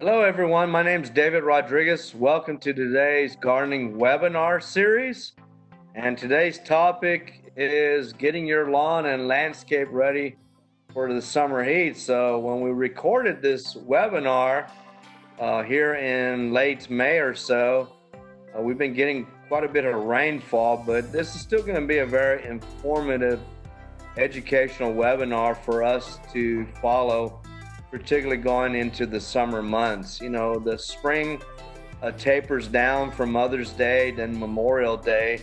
Hello, everyone. My name is David Rodriguez. Welcome to today's gardening webinar series. And today's topic is getting your lawn and landscape ready for the summer heat. So, when we recorded this webinar here in late May or so, we've been getting quite a bit of rainfall, but this is still going to be a very informative educational webinar for us to follow, particularly going into the summer months. You know, the spring tapers down from Mother's Day, then Memorial Day,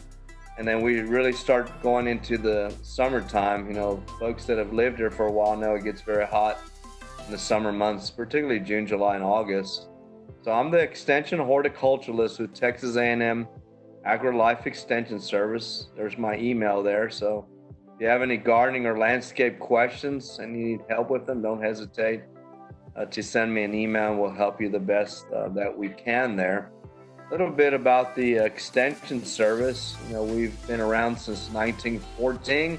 and then we really start going into the summertime. You know, folks that have lived here for a while know it gets very hot in the summer months, particularly June, July, and August. So I'm the extension horticulturalist with Texas A&M AgriLife Extension Service. There's my email there. So if you have any gardening or landscape questions and you need help with them, don't hesitate to send me an email, and we'll help you the best that we can there. A little bit about the Extension Service. You know, we've been around since 1914,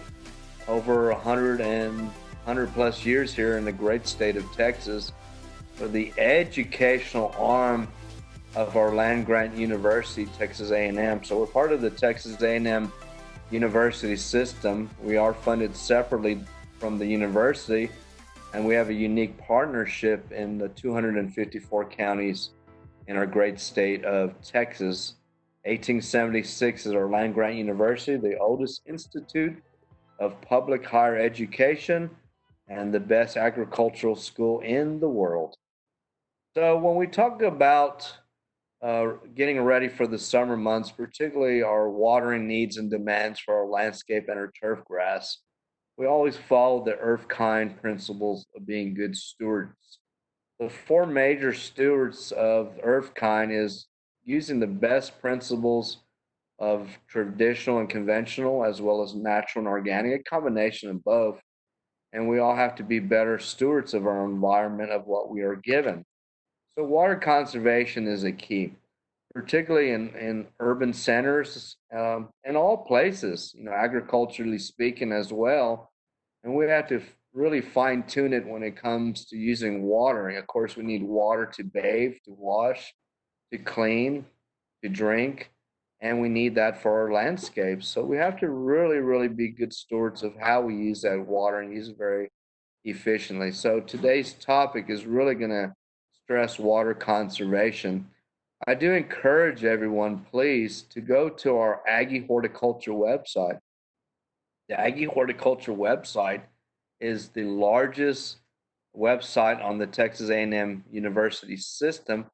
over 100 plus years here in the great state of Texas. For the educational arm of our land-grant university, Texas A&M. So we're part of the Texas A&M university system. We are funded separately from the university, and we have a unique partnership in the 254 counties in our great state of Texas. 1876 is our land-grant university, the oldest institute of public higher education and the best agricultural school in the world. So when we talk about getting ready for the summer months, particularly our watering needs and demands for our landscape and our turf grass, we always follow the earth kind principles of being good stewards. The four major stewards of earth kind is using the best principles of traditional and conventional, as well as natural and organic, a combination of both. And we all have to be better stewards of our environment, of what we are given. So water conservation is a key, particularly in urban centers and all places, you know, agriculturally speaking as well. And we have to really fine tune it when it comes to using watering. Of course, we need water to bathe, to wash, to clean, to drink, and we need that for our landscapes. So we have to really be good stewards of how we use that water and use it very efficiently. So today's topic is really going to stress water conservation. I do encourage everyone, please, to go to our Aggie Horticulture website. The Aggie Horticulture website is the largest website on the Texas A&M University system,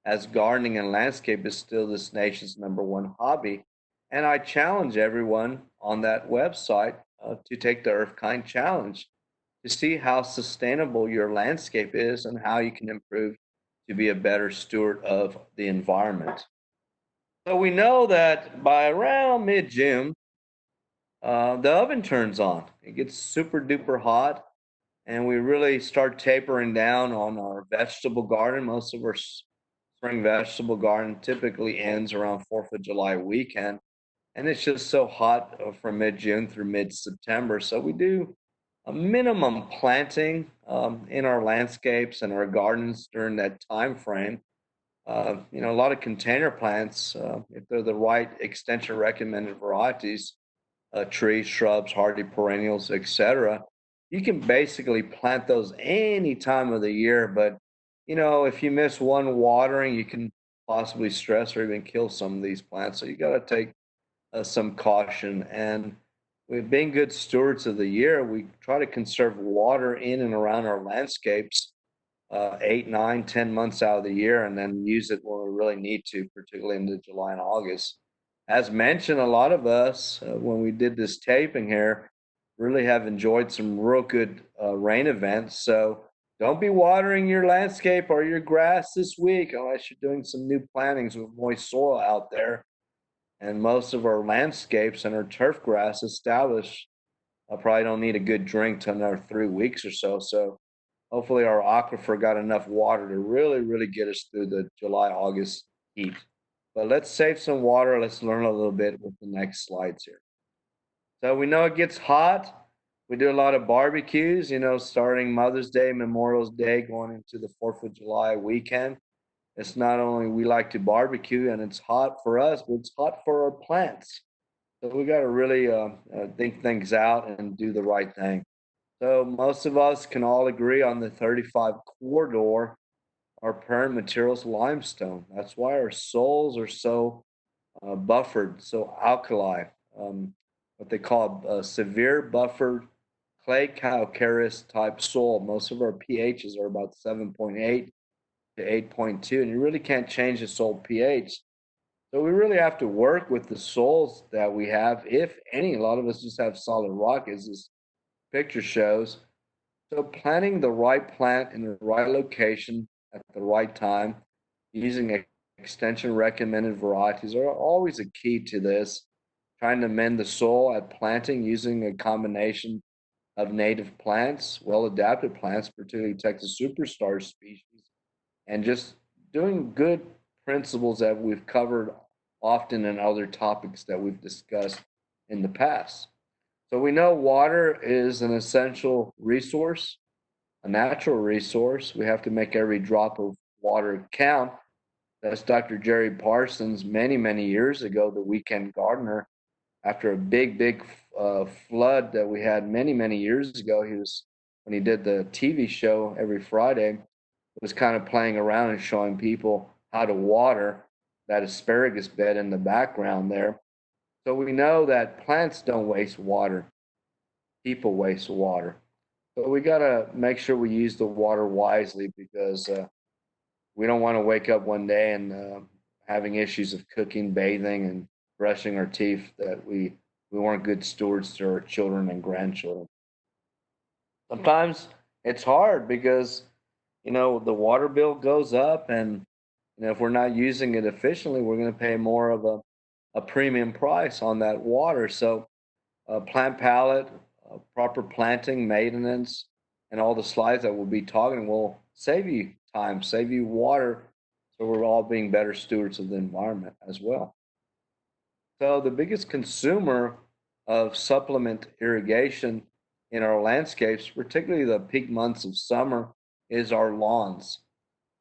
as gardening and landscape is still this nation's #1 hobby. And I challenge everyone on that website to take the Earth Kind Challenge to see how sustainable your landscape is and how you can improve to be a better steward of the environment. So we know that by around mid-June, the oven turns on. It gets super duper hot, and we really start tapering down on our vegetable garden. Most of our spring vegetable garden typically ends around 4th of July weekend, and it's just so hot from mid-June through mid-September. So we do a minimum planting in our landscapes and our gardens during that time frame. You know, a lot of container plants, if they're the right extension recommended varieties, trees, shrubs, hardy perennials, etc. You can basically plant those any time of the year, but you know, if you miss one watering, you can possibly stress or even kill some of these plants. So you got to take some caution. And with being good stewards of the year, we try to conserve water in and around our landscapes 8, 9, 10 months out of the year, and then use it when we really need to, particularly into July and August. As mentioned, a lot of us, when we did this taping here, really have enjoyed some real good rain events. So don't be watering your landscape or your grass this week unless you're doing some new plantings with moist soil out there. And most of our landscapes and our turf grass established probably don't need a good drink till another 3 weeks or so. So hopefully our aquifer got enough water to really get us through the July, August heat. But let's save some water. Let's learn a little bit with the next slides here. So we know it gets hot. We do a lot of barbecues, starting Mother's Day, Memorial Day, going into the 4th of July weekend. It's not only we like to barbecue and it's hot for us, but it's hot for our plants. So we got to really think things out and do the right thing. So most of us can all agree on the 35 corridor. Our parent material is limestone. That's why our soils are so buffered, so alkali. What they call severe buffered clay calcareous type soil. Most of our pHs are about 7.8 to 8.2, and you really can't change the soil pH. So we really have to work with the soils that we have, if any. A lot of us just have solid rock, as this picture shows. So planting the right plant in the right location at the right time, using extension recommended varieties are always a key to this. Trying to mend the soil at planting using a combination of native plants, well adapted plants, particularly Texas superstar species, and just doing good principles that we've covered often in other topics that we've discussed in the past. So we know water is an essential resource, a natural resource. We have to make every drop of water count. That's Dr. Jerry Parsons many, many years ago, the weekend gardener. After a big flood that we had many, many years ago, when he did the TV show every Friday, was kind of playing around and showing people how to water that asparagus bed in the background there. So we know that plants don't waste water, people waste water. So we got to make sure we use the water wisely, because we don't want to wake up one day and having issues of cooking, bathing, and brushing our teeth, that we weren't good stewards to our children and grandchildren. Sometimes it's hard because the water bill goes up, and if we're not using it efficiently, we're going to pay more of a premium price on that water. So plant palette, proper planting, maintenance, and all the slides that we'll be talking will save you time, save you water. So we're all being better stewards of the environment as well. So the biggest consumer of supplement irrigation in our landscapes, particularly the peak months of summer, is our lawns.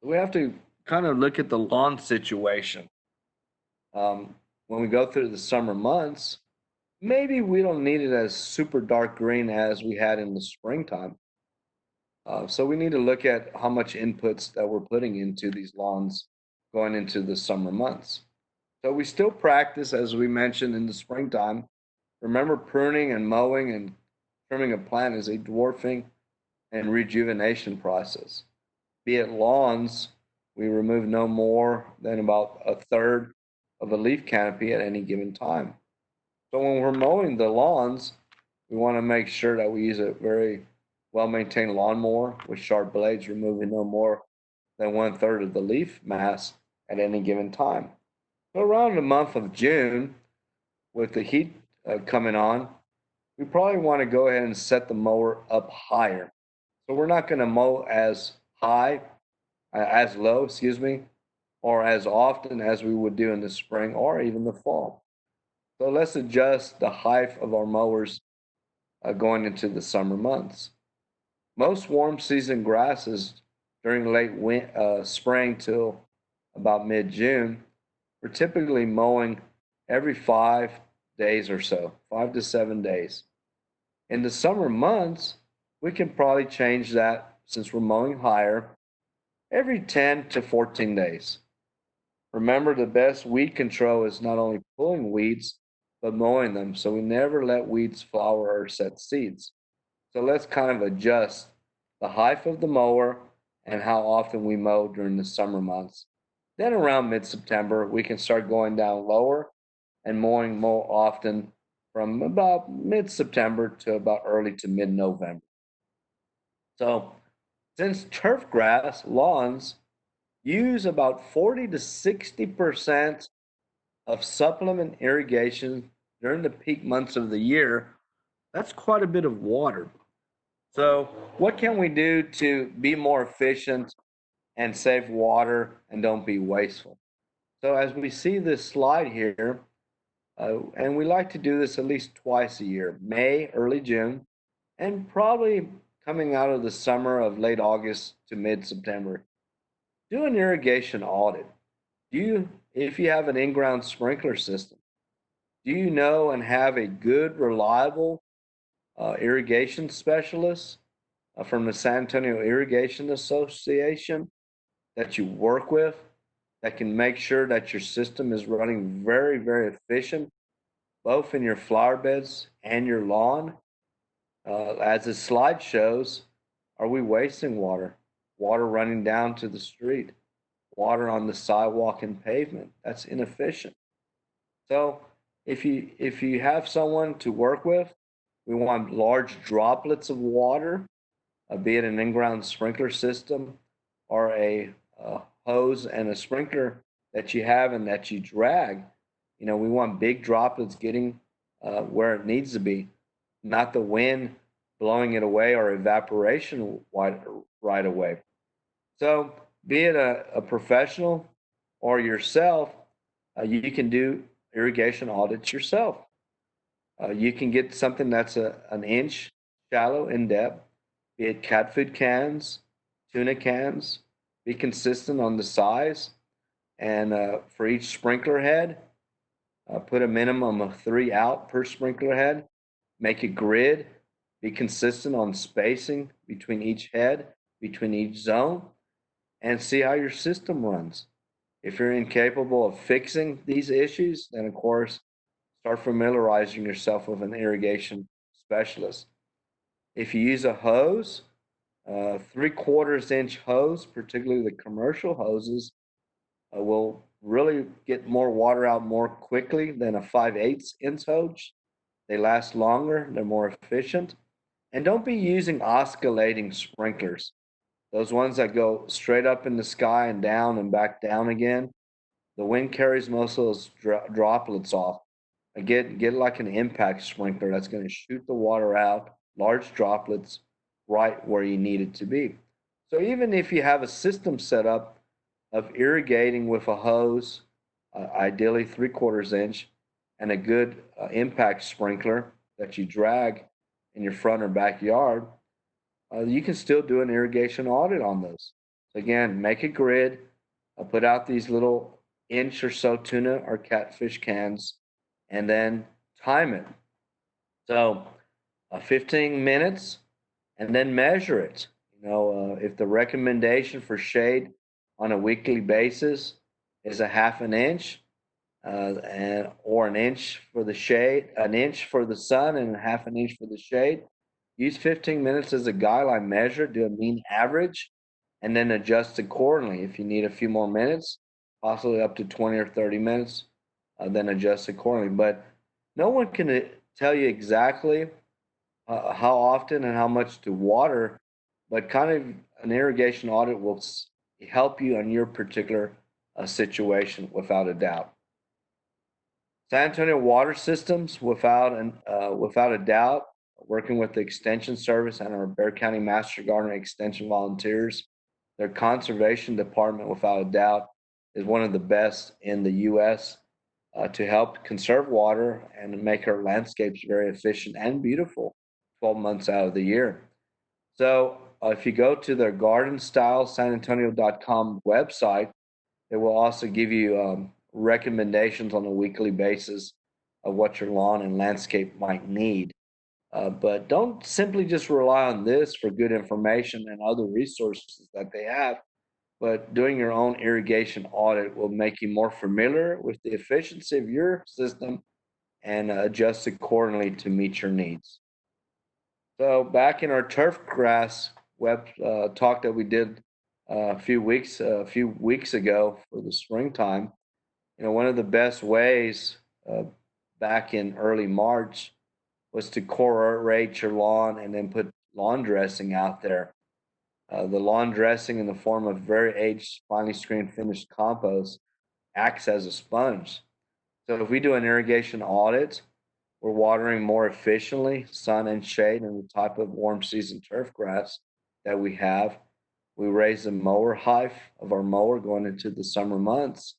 We have to kind of look at the lawn situation. When we go through the summer months, maybe we don't need it as super dark green as we had in the springtime. So we need to look at how much inputs that we're putting into these lawns going into the summer months. So we still practice, as we mentioned, in the springtime. Remember, pruning and mowing and trimming a plant is a dwarfing and rejuvenation process. Be it lawns, we remove no more than about a third of a leaf canopy at any given time. So when we're mowing the lawns, we want to make sure that we use a very well-maintained lawnmower with sharp blades, removing no more than one third of the leaf mass at any given time. So around the month of June, with the heat coming on, we probably want to go ahead and set the mower up higher. So we're not going to mow as high, as low, excuse me, or as often as we would do in the spring or even the fall. So let's adjust the height of our mowers going into the summer months. Most warm season grasses during late spring till about mid-June, we're typically mowing every 5 days or so, 5 to 7 days. In the summer months, we can probably change that, since we're mowing higher, every 10 to 14 days. Remember, the best weed control is not only pulling weeds, but mowing them, so we never let weeds flower or set seeds. So let's kind of adjust the height of the mower and how often we mow during the summer months. Then around mid-September, we can start going down lower and mowing more often from about mid-September to about early to mid-November. So since turf grass lawns use about 40 to 60% of supplement irrigation during the peak months of the year, that's quite a bit of water. So what can we do to be more efficient and save water and don't be wasteful? So as we see this slide here, and we like to do this at least twice a year, May, early June, and probably coming out of the summer of late August to mid-September, do an irrigation audit. If you have an in-ground sprinkler system, do you know and have a good, reliable irrigation specialist from the San Antonio Irrigation Association that you work with that can make sure that your system is running very, very efficient, both in your flower beds and your lawn? As the slide shows, are we wasting water? Water running down to the street, water on the sidewalk and pavement. That's inefficient. So if you have someone to work with, we want large droplets of water, be it an in-ground sprinkler system or a hose and a sprinkler that you have and that you drag. We want big droplets getting where it needs to be, not the wind blowing it away or evaporation right away. So, be it a professional or yourself, you can do irrigation audits yourself. You can get something that's an inch shallow in depth, be it cat food cans, tuna cans. Be consistent on the size, and for each sprinkler head, put a minimum of 3 out per sprinkler head. Make a grid. Be consistent on spacing between each head, between each zone, and see how your system runs. If you're incapable of fixing these issues, then of course, start familiarizing yourself with an irrigation specialist. If you use a hose, 3/4 inch hose, particularly the commercial hoses, will really get more water out more quickly than a 5/8 inch hose. They last longer, they're more efficient. And don't be using oscillating sprinklers. Those ones that go straight up in the sky and down and back down again. The wind carries most of those droplets off. Get like an impact sprinkler that's going to shoot the water out, large droplets, right where you need it to be. So even if you have a system set up of irrigating with a hose, ideally 3/4 inch, and a good impact sprinkler that you drag in your front or backyard, you can still do an irrigation audit on those. So again, make a grid, put out these little inch or so tuna or catfish cans, and then time it. So 15 minutes, and then measure it. If the recommendation for shade on a weekly basis is a 1/2 inch, or an inch for the shade, an inch for the sun, and a 1/2 inch for the shade. Use 15 minutes as a guideline measure, do a mean average, and then adjust accordingly. If you need a few more minutes, possibly up to 20 or 30 minutes, then adjust accordingly. But no one can tell you exactly how often and how much to water, but kind of an irrigation audit will help you on your particular situation without a doubt. San Antonio Water Systems, without a doubt, working with the Extension Service and our Bexar County Master Gardener Extension volunteers, their conservation department, without a doubt, is one of the best in the U.S. To help conserve water and make our landscapes very efficient and beautiful 12 months out of the year. So if you go to their gardenstylesanantonio.com website, it will also give you recommendations on a weekly basis of what your lawn and landscape might need. But don't simply just rely on this for good information and other resources that they have, but doing your own irrigation audit will make you more familiar with the efficiency of your system and adjust accordingly to meet your needs. So back in our turfgrass web talk that we did a few weeks ago for the springtime, one of the best ways back in early March was to core aerate your lawn and then put lawn dressing out there. The lawn dressing in the form of very aged, finely screened finished compost acts as a sponge. So if we do an irrigation audit, we're watering more efficiently, sun and shade, and the type of warm season turf grass that we have. We raise the mower height of our mower going into the summer months.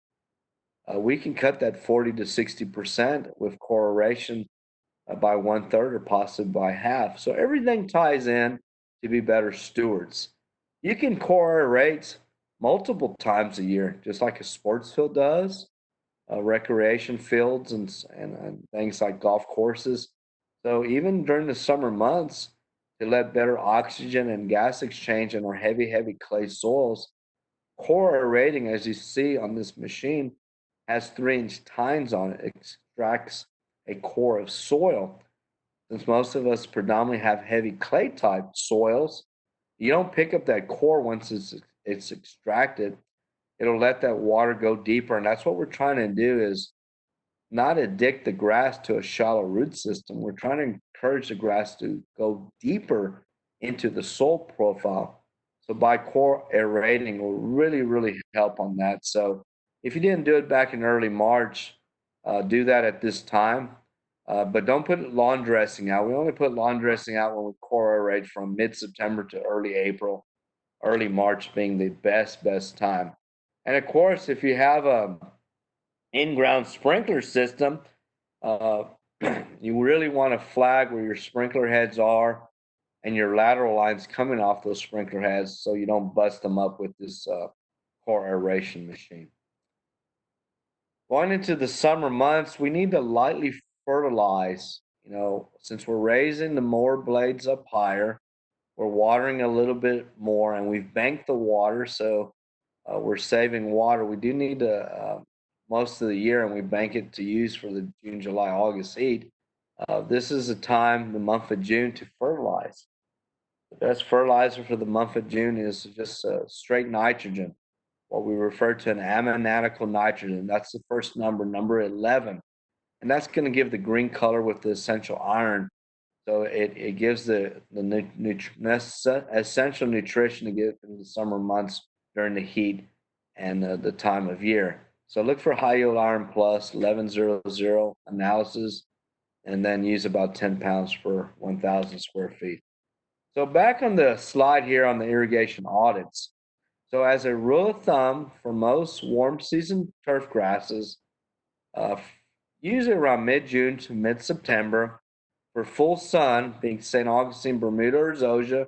We can cut that 40 to 60% with core aeration by 1/3 or possibly by half. So everything ties in to be better stewards. You can core aerate multiple times a year, just like a sports field does, recreation fields and things like golf courses. So even during the summer months, to let better oxygen and gas exchange in our heavy clay soils, core aerating, as you see on this machine, has 3-inch tines on it. It extracts a core of soil. Since most of us predominantly have heavy clay type soils, you don't pick up that core once it's extracted. It'll let that water go deeper, and that's what we're trying to do is not addict the grass to a shallow root system. We're trying to encourage the grass to go deeper into the soil profile. So by core aerating will really help on that. So if you didn't do it back in early March, do that at this time. But don't put lawn dressing out. We only put lawn dressing out when we core aerate from mid-September to early April, early March being the best time. And of course, if you have a in-ground sprinkler system, uh, you really want to flag where your sprinkler heads are and your lateral lines coming off those sprinkler heads so you don't bust them up with this core aeration machine. Going into the summer months, we need to lightly fertilize. Since we're raising the mower blades up higher, we're watering a little bit more and we've banked the water, so we're saving water. We do need to most of the year, and we bank it to use for the June, July, August heat. This is the time, the month of June, to fertilize. The best fertilizer for the month of June is just straight nitrogen, what we refer to an ammoniacal nitrogen. That's the first number, number 11. And that's going to give the green color with the essential iron. So it gives the essential nutrition to get in the summer months during the heat and the time of year. So look for high yield iron plus 1100 analysis, and then use about 10 pounds per 1,000 square feet. So back on the slide here on the irrigation audits. So as a rule of thumb, for most warm season turf grasses, uh, usually around mid-June to mid-September, for full sun, being St. Augustine, Bermuda, or Zosia,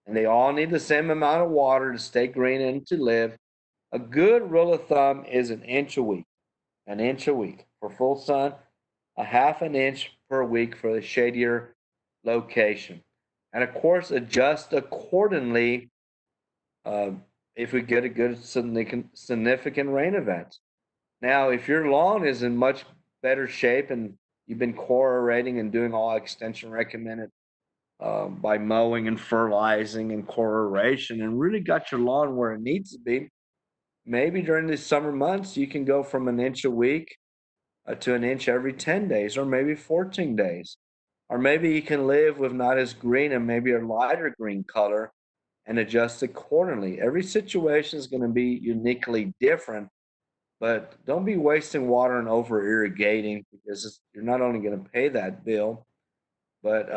and they all need the same amount of water to stay green and to live, a good rule of thumb is an inch a week. An inch a week. For full sun, a half an inch per week for the shadier location. And of course, adjust accordingly uh, if we get a good significant rain event. Now, if your lawn is in much better shape and you've been core aerating and doing all extension recommended by mowing and fertilizing and core aeration and really got your lawn where it needs to be, maybe during the summer months you can go from an inch a week to an inch every 10 days or maybe 14 days. Or maybe you can live with not as green and maybe a lighter green color and adjust accordingly. Every situation is going to be uniquely different, but don't be wasting water and over irrigating because you're not only going to pay that bill, but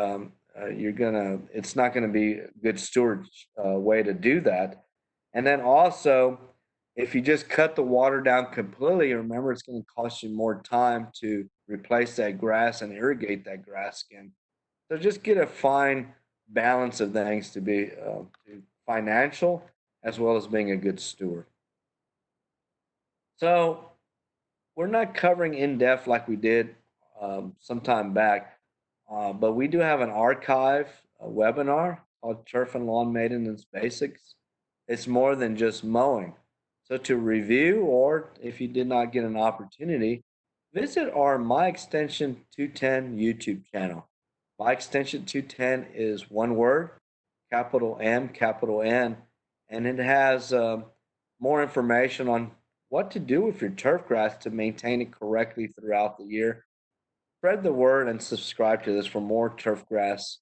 it's not gonna be a good steward way to do that. And then also, if you just cut the water down completely, remember it's going to cost you more time to replace that grass and irrigate that grass again. So just get a fine balance of things to be financial as well as being a good steward. So we're not covering in depth like we did some time back, but we do have an archive a webinar called Turf and Lawn Maintenance Basics. It's more than just mowing. So to review, or if you did not get an opportunity, visit our My Extension 210 YouTube channel. My Extension 210 is one word, capital M, capital N, and it has more information on what to do with your turf grass to maintain it correctly throughout the year. Spread the word and subscribe to this for more turf grass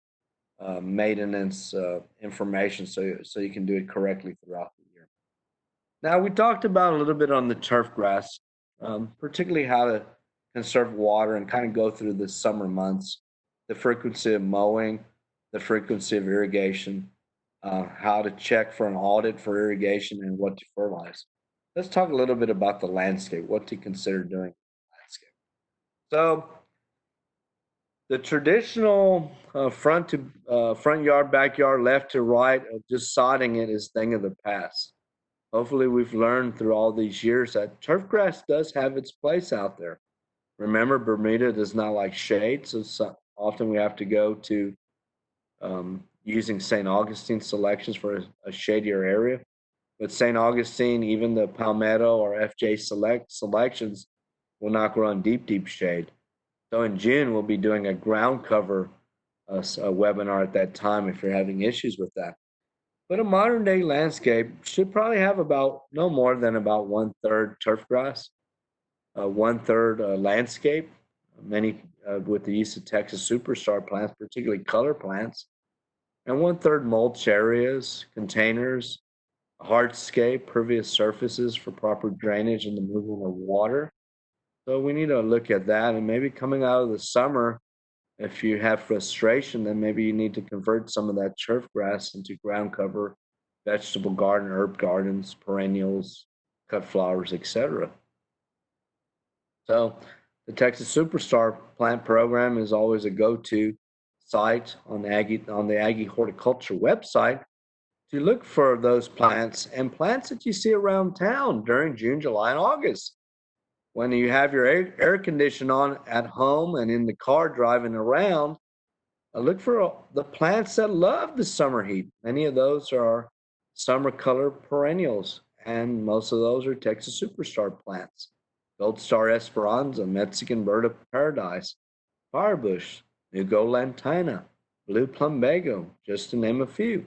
maintenance information so you can do it correctly throughout the year. Now, we talked about a little bit on the turf grass, particularly how to conserve water and kind of go through the summer months, the frequency of mowing, the frequency of irrigation, how to check for an audit for irrigation, and what to fertilize. Let's talk a little bit about the landscape, what to consider doing in the landscape. So, The traditional front yard, backyard, left to right of just sodding it is thing of the past. Hopefully, we've learned through all these years that turfgrass does have its place out there. Remember, Bermuda does not like shade, so often we have to go to using St. Augustine selections for a shadier area. But St. Augustine, even the Palmetto or FJ selections will not grow in deep, deep shade. So in June, we'll be doing a ground cover a webinar at that time if you're having issues with that. But a modern day landscape should probably have about no more than about one third turf grass, one third landscape, many with the use of Texas superstar plants, particularly color plants, and one third mulch areas, containers, hardscape, pervious surfaces for proper drainage and the movement of water. So we need to look at that, and maybe coming out of the summer, if you have frustration, then maybe you need to convert some of that turf grass into ground cover, vegetable garden, herb gardens, perennials, cut flowers, etc. So the Texas Superstar Plant Program is always a go-to site on the Aggie Horticulture website to look for those plants and plants that you see around town during June, July, and August. When you have your air condition on at home and in the car driving around, look for the plants that love the summer heat. Many of those are summer color perennials, and most of those are Texas Superstar plants. Gold Star Esperanza, Mexican Bird of Paradise, Firebush, Nugo Lantana, Blue Plumbago, just to name a few.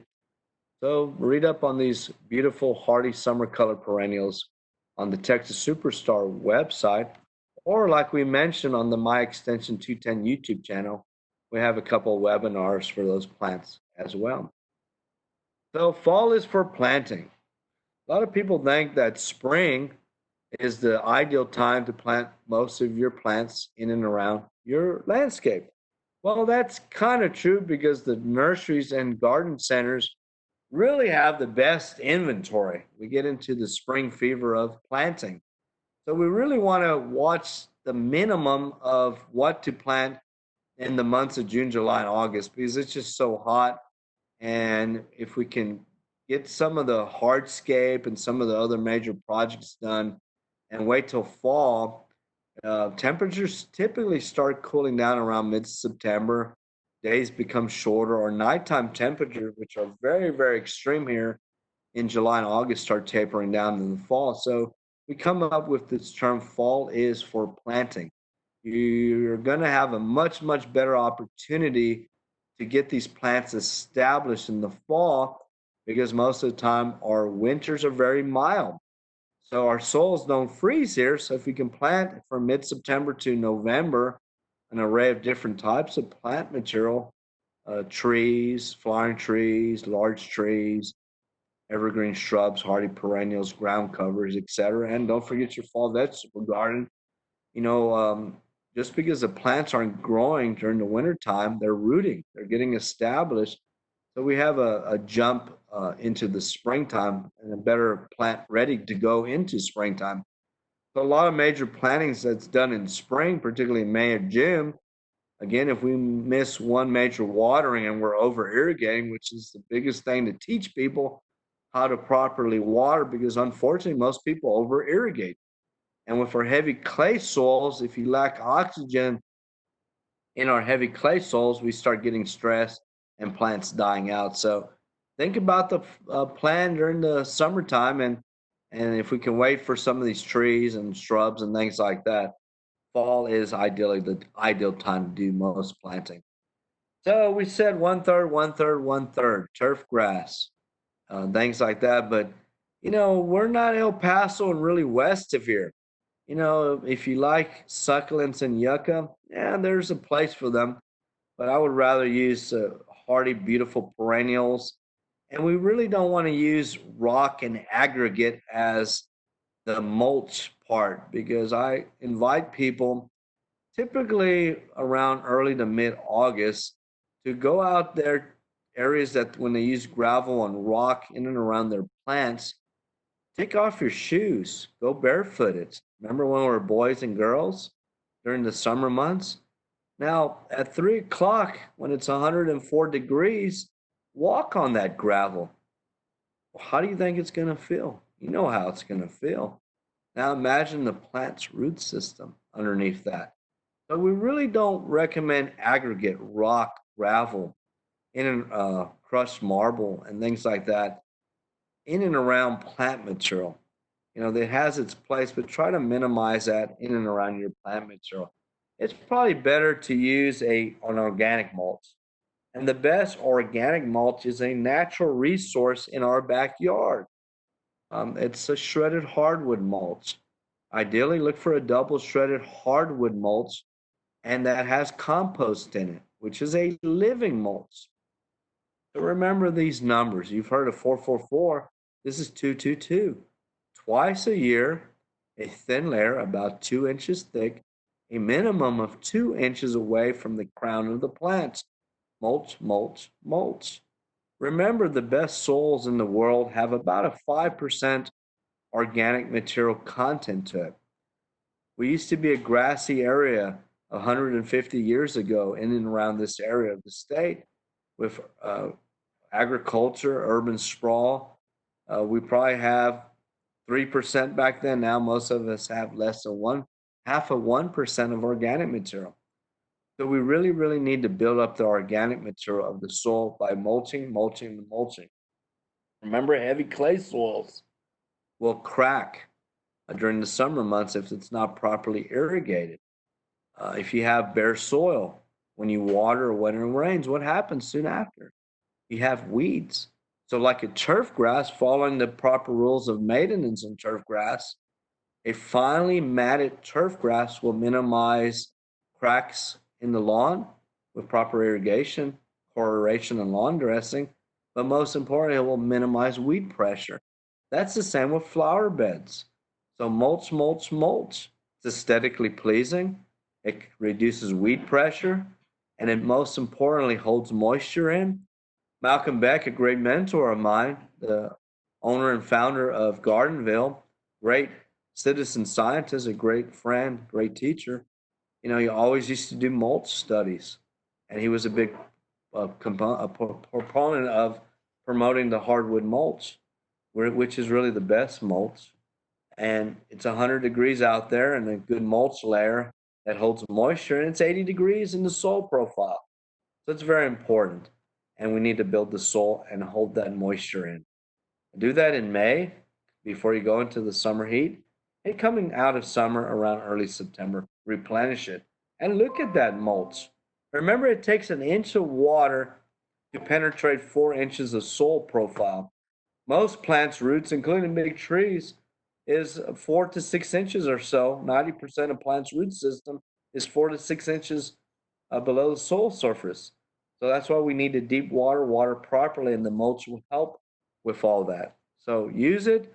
So read up on these beautiful hardy summer color perennials on the Texas Superstar website, or like we mentioned on the My Extension 210 YouTube channel, we have a couple of webinars for those plants as well. So fall is for planting. A lot of people think that spring is the ideal time to plant most of your plants in and around your landscape. Well, that's kind of true because the nurseries and garden centers really have the best inventory. We get into the spring fever of planting. So we really want to watch the minimum of what to plant in the months of June, July, and August because it's just so hot. And if we can get some of the hardscape and some of the other major projects done and wait till fall, temperatures typically start cooling down around mid-September. Days become shorter, or nighttime temperatures, which are very, very extreme here in July and August, start tapering down in the fall. So we come up with this term fall is for planting. You're going to have a much, much better opportunity to get these plants established in the fall because most of the time our winters are very mild. So our soils don't freeze here. So if we can plant from mid-September to November an array of different types of plant material, trees, flowering trees, large trees, evergreen shrubs, hardy perennials, ground covers, etc. And don't forget your fall vegetable garden. You know, just because the plants aren't growing during the winter time, they're rooting, they're getting established. So we have a jump into the springtime and a better plant ready to go into springtime. So a lot of major plantings that's done in spring, particularly in May or June. Again, if we miss one major watering and we're over irrigating, which is the biggest thing to teach people how to properly water, because unfortunately most people over irrigate. And with our heavy clay soils, if you lack oxygen in our heavy clay soils, we start getting stressed and plants dying out. So think about the plan during the summertime, and if we can wait for some of these trees and shrubs and things like that, fall is ideally the ideal time to do most planting. So we said one third, one third, one third turf grass, things like that. But we're not El Paso and really west of here. If you like succulents and yucca, yeah, there's a place for them. But I would rather use hardy, beautiful perennials. And we really don't want to use rock and aggregate as the mulch part because I invite people typically around early to mid August to go out there areas that when they use gravel and rock in and around their plants, take off your shoes, go barefooted. Remember when we were boys and girls during the summer months? Now, at 3 o'clock, when it's 104 degrees, walk on that gravel. How do you think it's going to feel? You know how it's going to feel. Now, imagine the plant's root system underneath that. So, we really don't recommend aggregate rock, gravel, in and crushed marble, and things like that in and around plant material. That has its place, but try to minimize that in and around your plant material. It's probably better to use an organic mulch. And the best organic mulch is a natural resource in our backyard. It's a shredded hardwood mulch. Ideally, look for a double shredded hardwood mulch, and that has compost in it, which is a living mulch. So remember these numbers. You've heard of 444. This is 222. Twice a year, a thin layer about 2 inches thick, a minimum of 2 inches away from the crown of the plants. Mulch, mulch, mulch. Remember, the best soils in the world have about a 5% organic material content to it. We used to be a grassy area 150 years ago in and around this area of the state with agriculture, urban sprawl. We probably have 3% back then. Now most of us have less than half of 1% of organic material. So we really, really need to build up the organic material of the soil by mulching, mulching, and mulching. Remember, heavy clay soils will crack during the summer months if it's not properly irrigated. If you have bare soil, when you water or when it rains, what happens soon after? You have weeds. So, like a turf grass, following the proper rules of maintenance in turf grass, a finely matted turf grass will minimize cracks in the lawn with proper irrigation, aeration, and lawn dressing. But most importantly, it will minimize weed pressure. That's the same with flower beds. So mulch, mulch, mulch. It's aesthetically pleasing. It reduces weed pressure, and it most importantly holds moisture in. Malcom Beck, a great mentor of mine, the owner and founder of Gardenville, great citizen scientist, a great friend, great teacher. He always used to do mulch studies, and he was a big proponent of promoting the hardwood mulch, which is really the best mulch. And it's 100 degrees out there, and a good mulch layer that holds moisture, and it's 80 degrees in the soil profile. So it's very important, and we need to build the soil and hold that moisture in. Do that in May before you go into the summer heat. And coming out of summer around early September, replenish it. And look at that mulch. Remember, it takes an inch of water to penetrate 4 inches of soil profile. Most plants' roots, including big trees, is 4 to 6 inches or so. 90% of plants' root system is 4 to 6 inches below the soil surface. So that's why we need to deep water properly, and the mulch will help with all that. So use it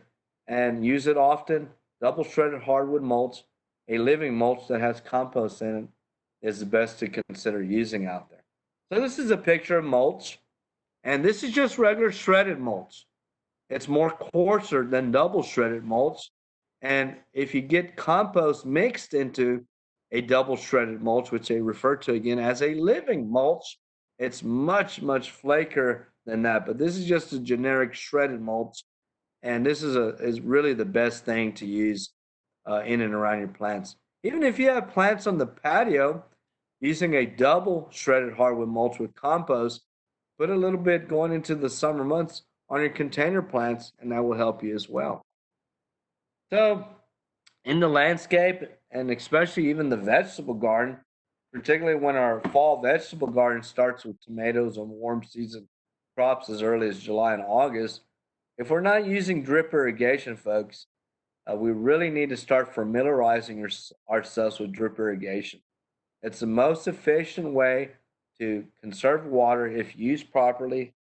and use it often. Double shredded hardwood mulch, a living mulch that has compost in it, is the best to consider using out there. So this is a picture of mulch, and this is just regular shredded mulch. It's more coarser than double shredded mulch. And if you get compost mixed into a double shredded mulch, which they refer to again as a living mulch, it's much, much flakier than that. But this is just a generic shredded mulch. And this is really the best thing to use in and around your plants. Even if you have plants on the patio, using a double shredded hardwood mulch with compost, put a little bit going into the summer months on your container plants, and that will help you as well. So, in the landscape, and especially even the vegetable garden, particularly when our fall vegetable garden starts with tomatoes and warm season crops as early as July and August, if we're not using drip irrigation, folks, we really need to start familiarizing ourselves with drip irrigation. It's the most efficient way to conserve water if used properly.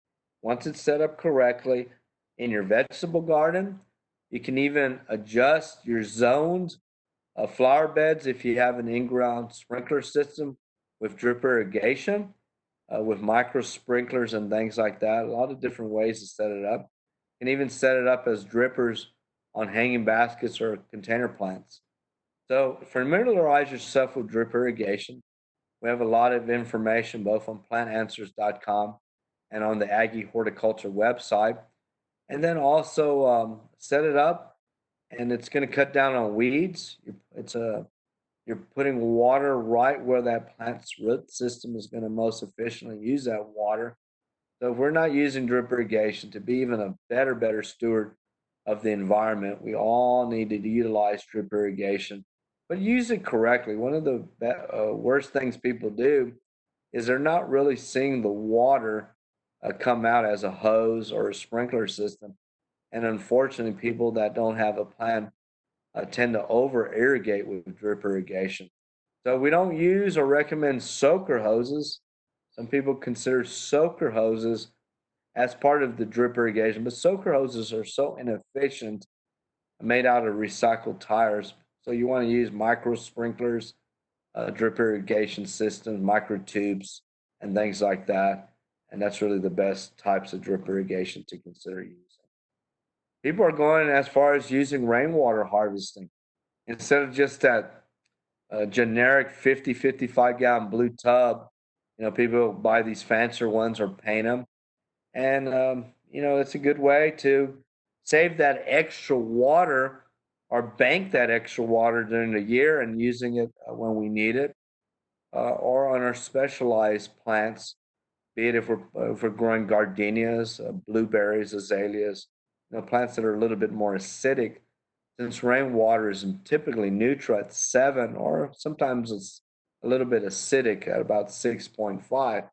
Once it's set up correctly in your vegetable garden, you can even adjust your zones of flower beds if you have an in-ground sprinkler system with drip irrigation, with micro sprinklers and things like that. A lot of different ways to set it up. You can even set it up as drippers on hanging baskets or container plants. So familiarize yourself with drip irrigation. We have a lot of information both on plantanswers.com and on the Aggie Horticulture website. And then also set it up, and it's going to cut down on weeds. You're putting water right where that plant's root system is going to most efficiently use that water. So if we're not using drip irrigation to be even a better steward of the environment, we all need to utilize drip irrigation, but use it correctly. One of the worst things people do is they're not really seeing the water come out as a hose or a sprinkler system. And unfortunately, people that don't have a plan tend to over irrigate with drip irrigation. So we don't use or recommend soaker hoses. Some people consider soaker hoses as part of the drip irrigation, but soaker hoses are so inefficient, made out of recycled tires. So you want to use micro sprinklers, drip irrigation systems, micro tubes, and things like that. And that's really the best types of drip irrigation to consider using. People are going as far as using rainwater harvesting instead of just that generic 50, 55-gallon blue tub. People buy these fancier ones or paint them. And, it's a good way to save that extra water or bank that extra water during the year and using it when we need it, or on our specialized plants, be it if we're growing gardenias, blueberries, azaleas, plants that are a little bit more acidic. Since rainwater is typically neutral at 7, or sometimes it's a little bit acidic at about 6.5.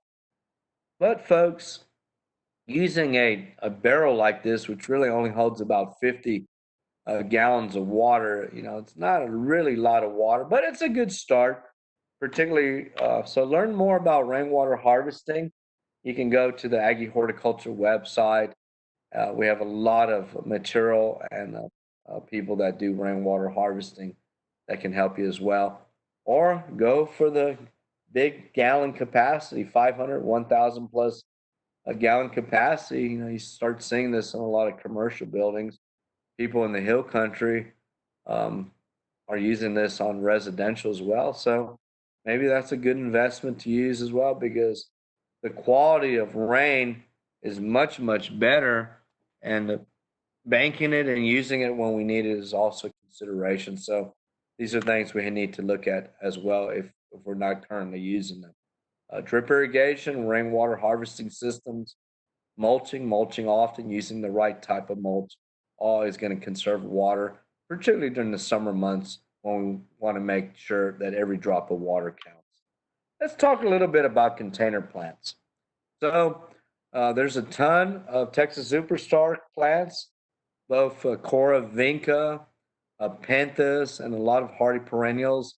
But folks, using a barrel like this, which really only holds about 50 gallons of water, it's not a really lot of water, but it's a good start, particularly. So learn more about rainwater harvesting. You can go to the Aggie Horticulture website. We have a lot of material and people that do rainwater harvesting that can help you as well. Or go for the big gallon capacity, 500, 1,000 plus a gallon capacity. You start seeing this in a lot of commercial buildings. People in the hill country um, are using this on residential as well. So maybe that's a good investment to use as well, because the quality of rain is much better, and banking it and using it when we need it is also consideration. So these are things we need to look at as well if we're not currently using them. Drip irrigation, rainwater harvesting systems, mulching often, using the right type of mulch, all is going to conserve water, particularly during the summer months when we want to make sure that every drop of water counts. Let's talk a little bit about container plants. So there's a ton of Texas Superstar plants, both Cora vinca, Penthus, and a lot of hardy perennials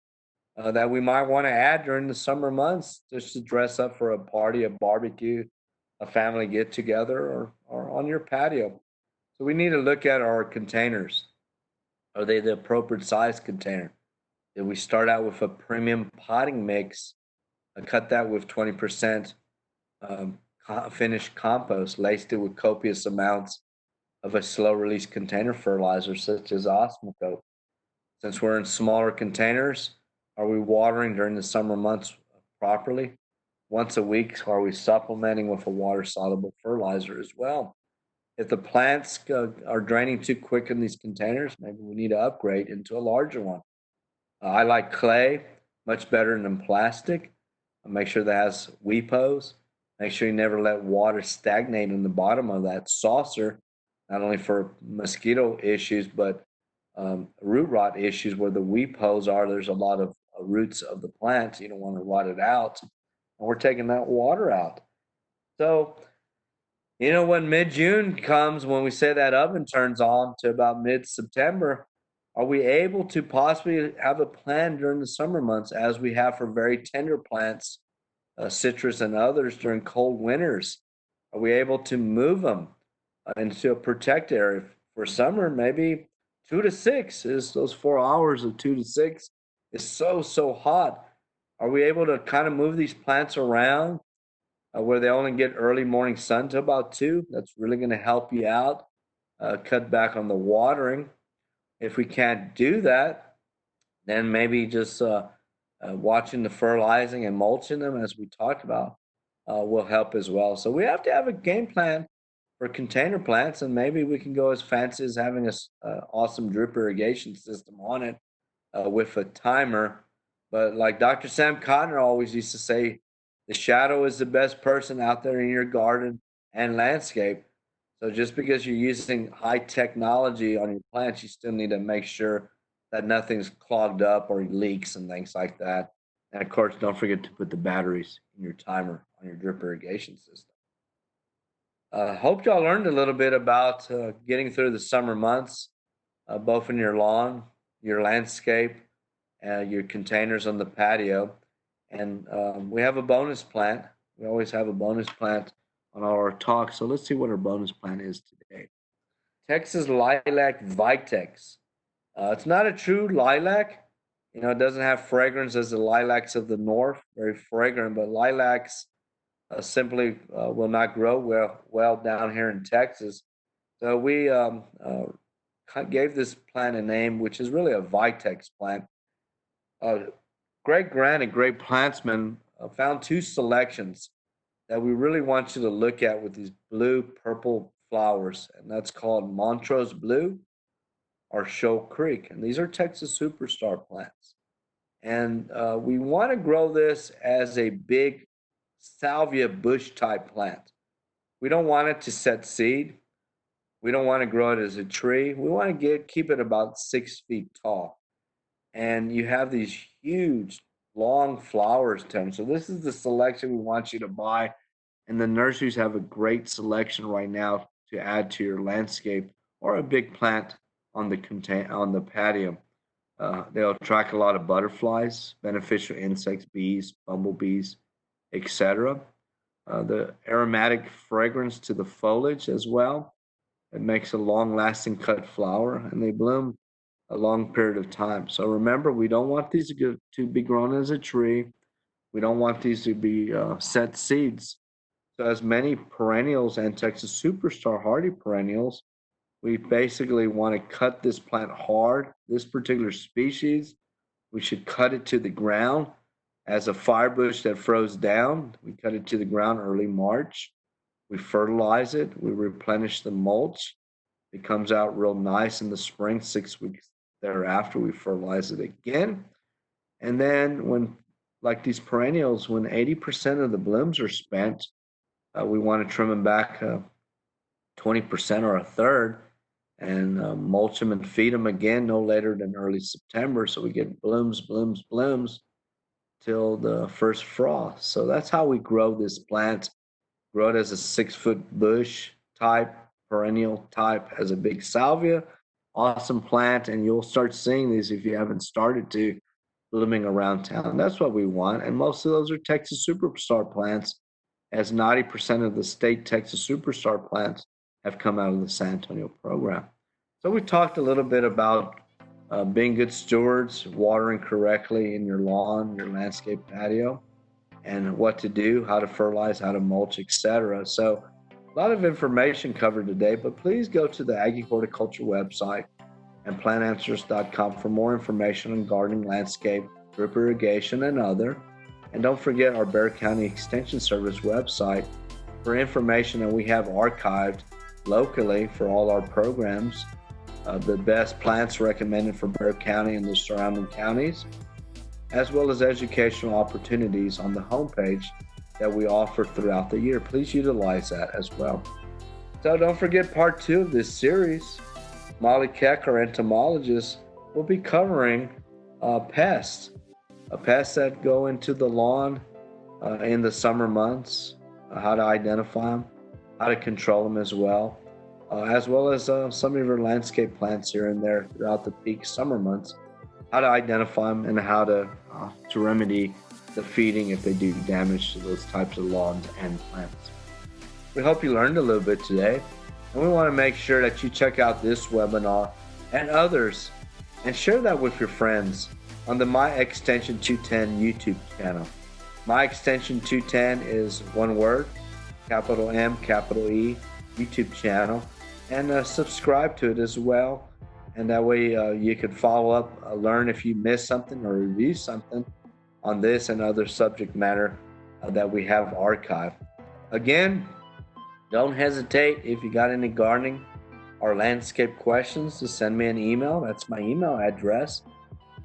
that we might want to add during the summer months just to dress up for a party, a barbecue, a family get together, or on your patio. So we need to look at our containers. Are they the appropriate size container? Did we start out with a premium potting mix, cut that with 20% um, finished compost, laced it with copious amounts of a slow release container fertilizer such as Osmocote? Since we're in smaller containers, are we watering during the summer months properly? Once a week, are we supplementing with a water soluble fertilizer as well? If the plants are draining too quick in these containers, maybe we need to upgrade into a larger one. I like clay much better than plastic. Make sure that has weepos. Make sure you never let water stagnate in the bottom of that saucer, not only for mosquito issues, but root rot issues where the weepos are. There's a lot of roots of the plant. You don't want to rot it out. And we're taking that water out. So, when mid-June comes, when we say that oven turns on to about mid-September, are we able to possibly have a plan during the summer months, as we have for very tender plants, citrus and others, during cold winters? Are we able to move them into a protected area for summer? Maybe 2 to 6 is those 4 hours of 2 to 6 is so hot. Are we able to kind of move these plants around where they only get early morning sun to about 2? That's really going to help you out. Cut back on the watering. If we can't do that, then maybe just watching the fertilizing and mulching them, as we talked about, will help as well. So we have to have a game plan for container plants, and maybe we can go as fancy as having a awesome drip irrigation system on it with a timer. But like Dr. Sam Cotner always used to say, the shadow is the best person out there in your garden and landscape. So just because you're using high technology on your plants, you still need to make sure that nothing's clogged up or leaks and things like that. And of course, don't forget to put the batteries in your timer on your drip irrigation system. Hope y'all learned a little bit about getting through the summer months, both in your lawn, your landscape, your containers on the patio. And we have a bonus plant. We always have a bonus plant on our talk. So let's see what our bonus plant is today. Texas Lilac Vitex. It's not a true lilac. You know, it doesn't have fragrance as the lilacs of the north, very fragrant, but lilacs simply will not grow well down here in Texas. So we gave this plant a name, which is really a Vitex plant. Greg Grant and Great Plantsman found two selections that we really want you to look at with these blue purple flowers, and that's called Montrose Blue or Shoal Creek. And these are Texas superstar plants. And we want to grow this as a big salvia bush type plant. We don't want it to set seed. We don't want to grow it as a tree. We want to keep it about 6 feet tall. And you have these huge, long flowers to them. So this is the selection we want you to buy. And the nurseries have a great selection right now to add to your landscape or a big plant on the patio. They'll attract a lot of butterflies, beneficial insects, bees, bumblebees, etc. The aromatic fragrance to the foliage as well. It makes a long-lasting cut flower, and they bloom a long period of time. So remember, we don't want these to be grown as a tree. We don't want these to be set seeds. So as many perennials and Texas Superstar hardy perennials, we basically want to cut this plant hard. This particular species, we should cut it to the ground as a firebush that froze down. We cut it to the ground early March. We fertilize it. We replenish the mulch. It comes out real nice in the spring. 6 weeks thereafter, we fertilize it again. And then when, like these perennials, when 80% of the blooms are spent, we want to trim them back 20% or a third and mulch them and feed them again no later than early September. So we get blooms till the first frost. So that's how we grow this plant. Grow it as a 6-foot bush type, perennial type, as a big salvia. Awesome plant, and you'll start seeing these if you haven't started to, blooming around town. That's what we want, and most of those are Texas Superstar plants, as 90% of the state Texas Superstar plants have come out of the San Antonio program. So we talked a little bit about being good stewards, watering correctly in your lawn, your landscape patio, and what to do, how to fertilize, how to mulch, etc. So a lot of information covered today, but please go to the Aggie Horticulture website and plantanswers.com for more information on gardening, landscape, drip irrigation, and other. And don't forget our Bexar County Extension Service website for information that we have archived locally for all our programs, the best plants recommended for Bexar County and the surrounding counties, as well as educational opportunities on the homepage that we offer throughout the year. Please utilize that as well. So don't forget part 2 of this series. Molly Keck, our entomologist, will be covering pests that go into the lawn in the summer months, how to identify them, how to control them as well as some of your landscape plants here and there throughout the peak summer months, how to identify them and how to remedy the feeding if they do damage to those types of lawns and plants. We hope you learned a little bit today, and we want to make sure that you check out this webinar and others and share that with your friends on the My Extension 210 YouTube channel. My Extension 210 is one word, capital M, capital E, YouTube channel, and subscribe to it as well. And that way you can follow up, learn if you missed something or review something. on this and other subject matter that we have archived. Again, don't hesitate if you got any gardening or landscape questions to send me an email. That's my email address.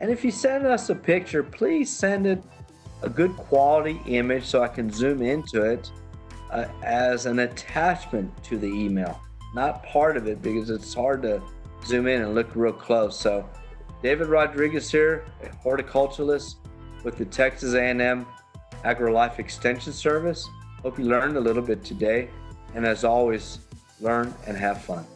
And if you send us a picture, please send it a good quality image so I can zoom into it as an attachment to the email, not part of it, because it's hard to zoom in and look real close. So David Rodriguez here, a horticulturalist with the Texas A&M AgriLife Extension Service. Hope you learned a little bit today. And as always, learn and have fun.